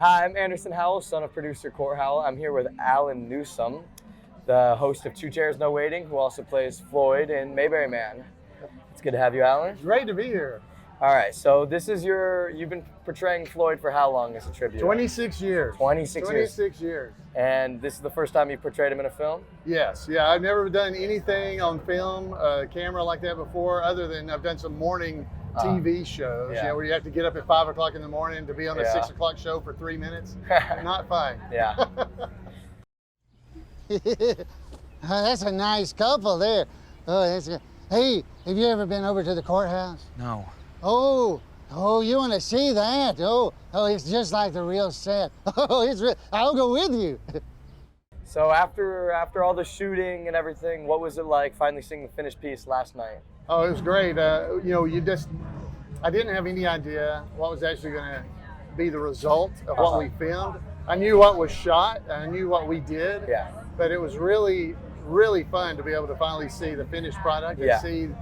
Hi, I'm Anderson Howell, son of producer Court Howell. I'm here with Allan Newsome, the host of Two Chairs No Waiting, who also plays Floyd in Mayberry Man. It's good to have you, Allan. Great to be here. All right, so this is you've been portraying Floyd for how long as a tribute? 26 years. 26 years. And this is the first time you portrayed him in a film? Yes, yeah, I've never done anything on film, camera like that before, other than I've done some morning TV shows, where you have to get up at 5 o'clock in the morning to be on a 6 o'clock show for 3 minutes. Not fun. Yeah. That's a nice couple there. Oh, that's good. Hey, have you ever been over to the courthouse? No. Oh, you want to see that? Oh, it's just like the real set. Oh, it's real. I'll go with you. So after all the shooting and everything, what was it like finally seeing the finished piece last night? Oh, it was great. I didn't have any idea what was actually going to be the result of what we filmed. I knew what was shot, I knew what we did, but it was really, really fun to be able to finally see the finished product and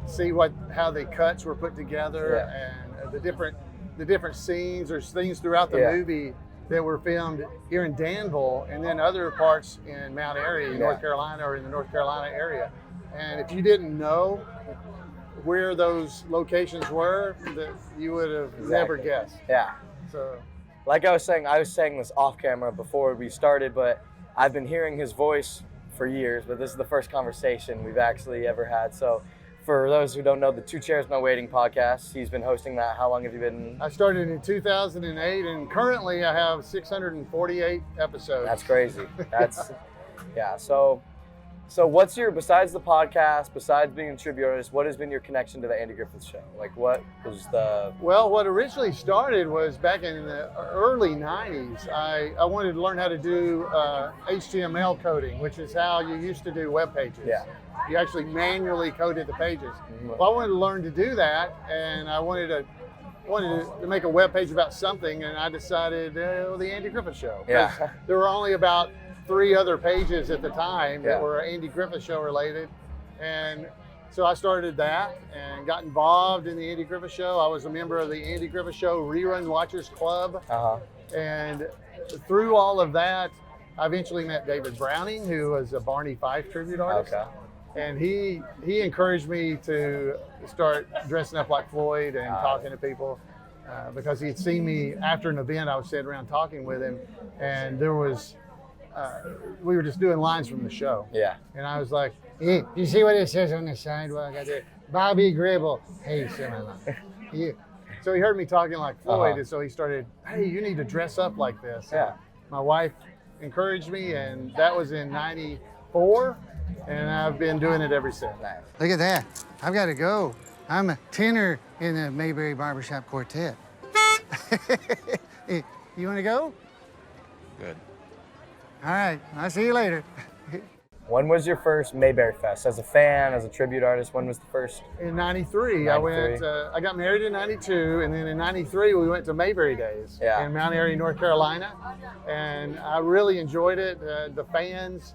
see how the cuts were put together and the different scenes. There's things throughout the movie that were filmed here in Danville and then other parts in Mount Airy, North Carolina, or in the North Carolina area. And if you didn't know where those locations were, that you would have never guessed. Yeah. So, like I was saying this off camera before we started, but I've been hearing his voice for years, but this is the first conversation we've actually ever had. So for those who don't know, the Two Chairs No Waiting podcast, he's been hosting that. How long have you been? I started in 2008, and currently I have 648 episodes. That's crazy. That's, yeah. So what's besides the podcast, besides being a tribute artist, what has been your connection to the Andy Griffith Show? Like, what was the... Well, what originally started was back in the early 90s. I wanted to learn how to do HTML coding, which is how you used to do web pages. Yeah. You actually manually coded the pages. Well, I wanted to learn to do that, and I wanted to make a web page about something, and I decided the Andy Griffith Show. Yeah. There were only about 3 other pages at the time that were Andy Griffith Show related. And so I started that and got involved in the Andy Griffith Show. I was a member of the Andy Griffith Show Rerun Watchers Club. And through all of that, I eventually met David Browning, who was a Barney Fife tribute artist. And he encouraged me to start dressing up like Floyd and talking to people because he had seen me after an event. I was sitting around talking with him, and there was we were just doing lines from the show. Yeah. And I was like, hey, you see what it says on the sidewalk out there? Bobby Gribble. Hey, Simon. So he heard me talking like Floyd, and so he started, hey, you need to dress up like this. Yeah. My wife encouraged me, and that was in 94, and I've been doing it ever since. Look at that. I've got to go. I'm a tenor in the Mayberry Barbershop Quartet. Hey, you want to go? Good. All right, I'll see you later. When was your first Mayberry Fest? As a fan, as a tribute artist, when was the first? In 93. I got married in 92, and then in 93 we went to Mayberry Days in Mount Airy, North Carolina, and I really enjoyed it. The fans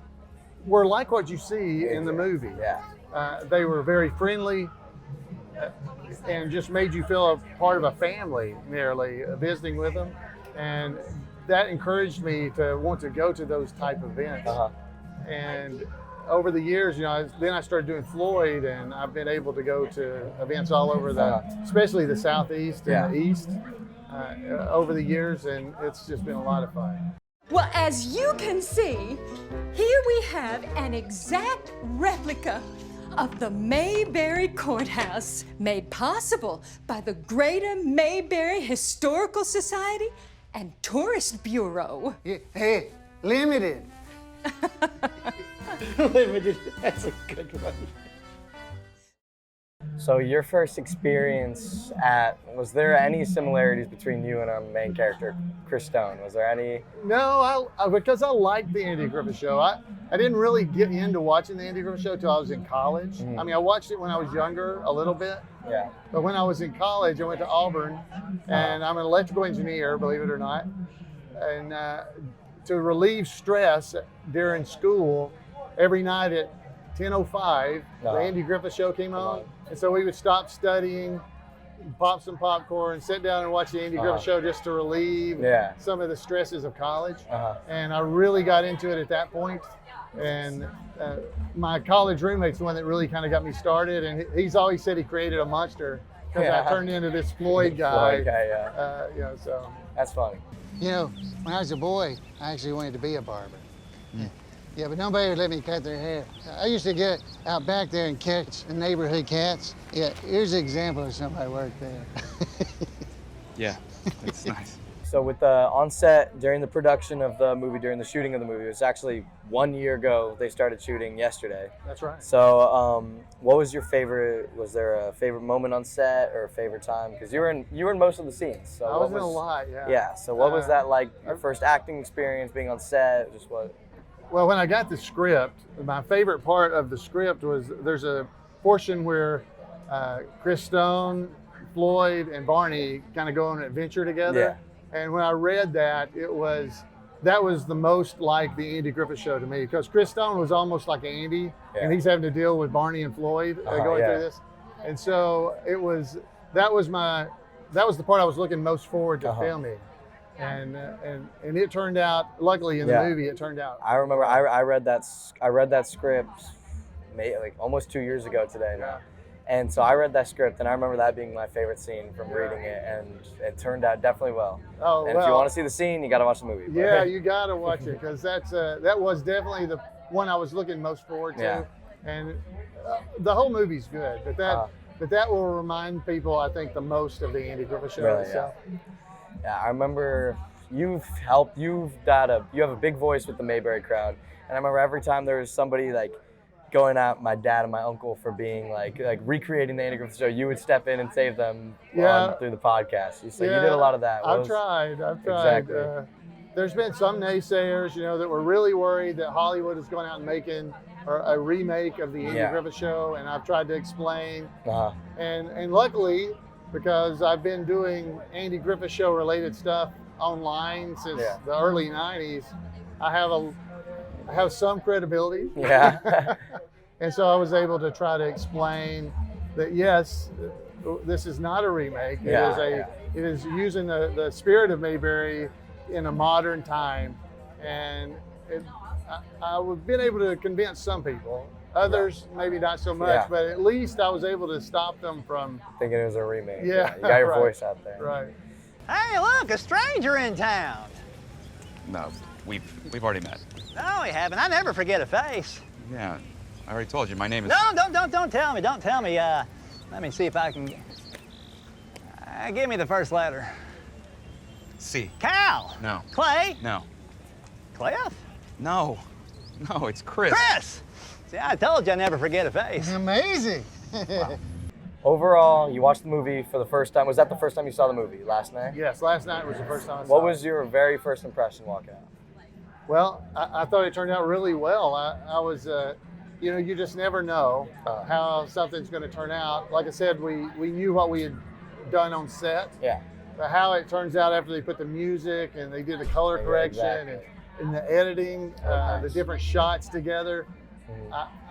were like what you see in the movie. They were very friendly and just made you feel a part of a family, nearly, visiting with them. And that encouraged me to want to go to those type of events. And over the years, then I started doing Floyd, and I've been able to go to events all over especially the Southeast and the East over the years, and it's just been a lot of fun. Well, as you can see, here we have an exact replica of the Mayberry Courthouse, made possible by the Greater Mayberry Historical Society and Tourist Bureau. Hey, limited. Limited, that's a good one. So your first experience was there any similarities between you and our main character, Chris Stone? Was there any? No, because I liked the Andy Griffith Show. I didn't really get into watching the Andy Griffith Show till I was in college. I mean, I watched it when I was younger a little bit. Yeah. But when I was in college, I went to Auburn, and I'm an electrical engineer, believe it or not. And to relieve stress during school, every night at 10:05, the Andy Griffith Show came on. And so we would stop studying pop some popcorn, sit down and watch the Andy Griffith Show just to relieve some of the stresses of college. And I really got into it at that point. And my college roommate's the one that really kind of got me started. And he's always said he created a monster because I turned into this Floyd guy. You know, so that's funny. You know, when I was a boy, I actually wanted to be a barber. Yeah, but nobody would let me cut their hair. I used to get out back there and catch the neighborhood cats. Yeah, here's an example of somebody worked there. Yeah, that's nice. So with on set, during the production of the movie, during the shooting of the movie, it was actually 1 year ago they started shooting yesterday. That's right. So what was your favorite, was there a favorite moment on set or a favorite time? Because you were in most of the scenes. So I was in a lot, Yeah, so what was that like, your first acting experience, being on set, just what? Well, when I got the script, my favorite part of the script was there's a portion where Chris Stone, Floyd, and Barney kind of go on an adventure together. Yeah. And when I read that, that was the most like the Andy Griffith Show to me, because Chris Stone was almost like Andy, and he's having to deal with Barney and Floyd going through this. And so that was the part I was looking most forward to filming. And it turned out, luckily in the movie, it turned out. I remember I read that script like almost 2 years ago today now. And so I read that script, and I remember that being my favorite scene from reading it, and it turned out definitely well. Oh, and if you want to see the scene, you got to watch the movie. Yeah, you got to watch it, because that was definitely the one I was looking most forward to. Yeah. And the whole movie's good, but that will remind people, I think, the most of the Andy Griffith Show itself. Yeah, I remember you have a big voice with the Mayberry crowd, and I remember every time there was somebody like going at my dad and my uncle for being like recreating the Andy Griffith Show, you would step in and save them through the podcast. You did a lot of that. I've tried. Exactly. There's been some naysayers, that were really worried that Hollywood is going out and making a remake of the Andy Griffith Show, and I've tried to explain. And luckily, because I've been doing Andy Griffith Show related stuff online since the early 90s, I have some credibility. Yeah. And so I was able to try to explain that, yes, this is not a remake. It is using the spirit of Mayberry in a modern time. And I've been able to convince some people. Others, maybe not so much, but at least I was able to stop them from thinking it was a remake. Yeah, you got your voice out there. Right. Hey, look, a stranger in town. No, we've already met. No, we haven't. I never forget a face. Yeah, I already told you. My name is... No, don't tell me. Don't tell me. Let me see if I can... give me the first letter. C. Cal. No. Clay. No. Cliff. No, it's Chris. Chris! See, I told you I never forget a face. Amazing. Wow. Overall, you watched the movie for the first time. Was that the first time you saw the movie, last night? Yes, last night was the first time I saw it. What was your very first impression walking out? Well, I thought it turned out really well. I was, you just never know how something's going to turn out. Like I said, we knew what we had done on set. Yeah. But how it turns out after they put the music and they did the color correction and the editing, the different shots together,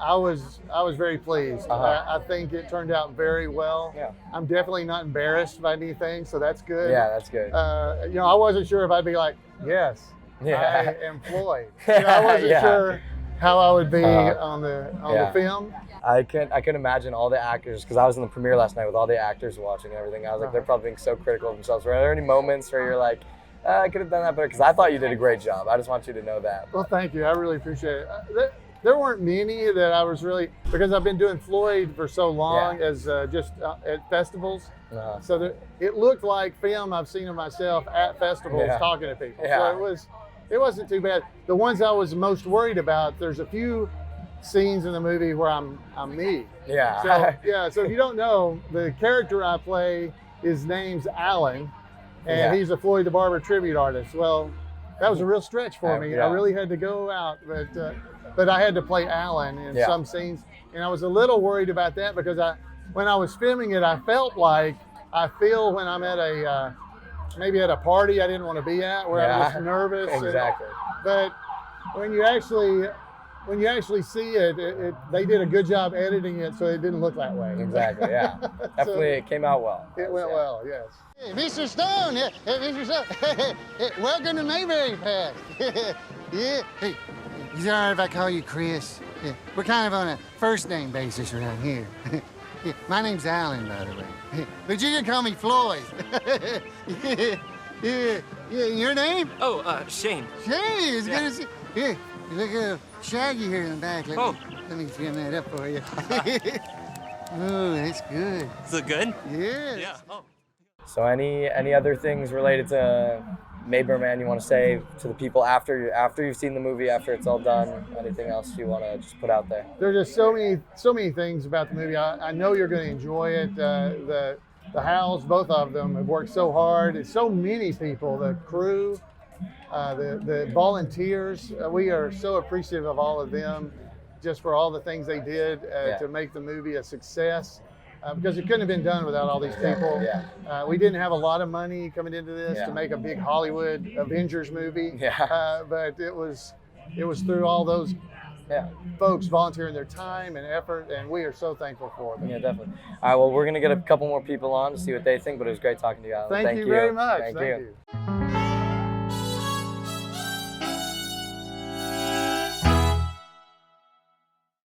I was very pleased. I think it turned out very well. Yeah. I'm definitely not embarrassed by anything, so that's good. Yeah, that's good. I wasn't sure if I'd be like, yes, Yeah. I am Floyd. I wasn't sure how I would be on the film. I can imagine all the actors, because I was in the premiere last night with all the actors watching and everything. I was like, they're probably being so critical of themselves. Were there any moments where you're like, I could have done that better? Because I thought you did a great job. I just want you to know that. Well, thank you. I really appreciate it. There weren't many that I was really, because I've been doing Floyd for so long as just at festivals. So it looked like film I've seen of myself at festivals talking to people. So it wasn't too bad. The ones I was most worried about, there's a few scenes in the movie where I'm me. Yeah. So if you don't know, the character I play, his name's Allan, and he's a Floyd the Barber tribute artist. Well, that was a real stretch for me. I really had to go out, but I had to play Allan in some scenes, and I was a little worried about that because when I was filming it, I felt like I feel when I'm at maybe at a party I didn't want to be at, where I was nervous. Exactly. But when you actually when you actually see it, they did a good job editing it so it didn't look that way. Exactly, yeah. Definitely, it came out well. It went well, yes. Hey, Mr. Stone, hey, Mr. Stone, welcome to Mayberry Pass. Yeah, hey, is it all right if I call you Chris? Yeah, we're kind of on a first name basis around here. Yeah, my name's Allan, by the way. But you can call me Floyd. Yeah, your name? Oh, Shane. Shane, it's good to see you. Here, you look a little shaggy here in the back. Let me trim that up for you. Oh, that's good. Is it good? Yeah. Yeah. Oh. So any other things related to Mayberry Man you want to say to the people after you've seen the movie, after it's all done? Anything else you want to just put out there? There's just so many things about the movie. I know you're going to enjoy it. The Howells, both of them, have worked so hard. It's so many people, the crew, the volunteers. We are so appreciative of all of them just for all the things they did to make the movie a success. Because it couldn't have been done without all these people. Yeah. We didn't have a lot of money coming into this to make a big Hollywood Avengers movie. Yeah. But it was through all those folks volunteering their time and effort, and we are so thankful for them. Yeah, definitely. All right, well, we're going to get a couple more people on to see what they think, but it was great talking to you, Allan. Thank you very much. Thank you.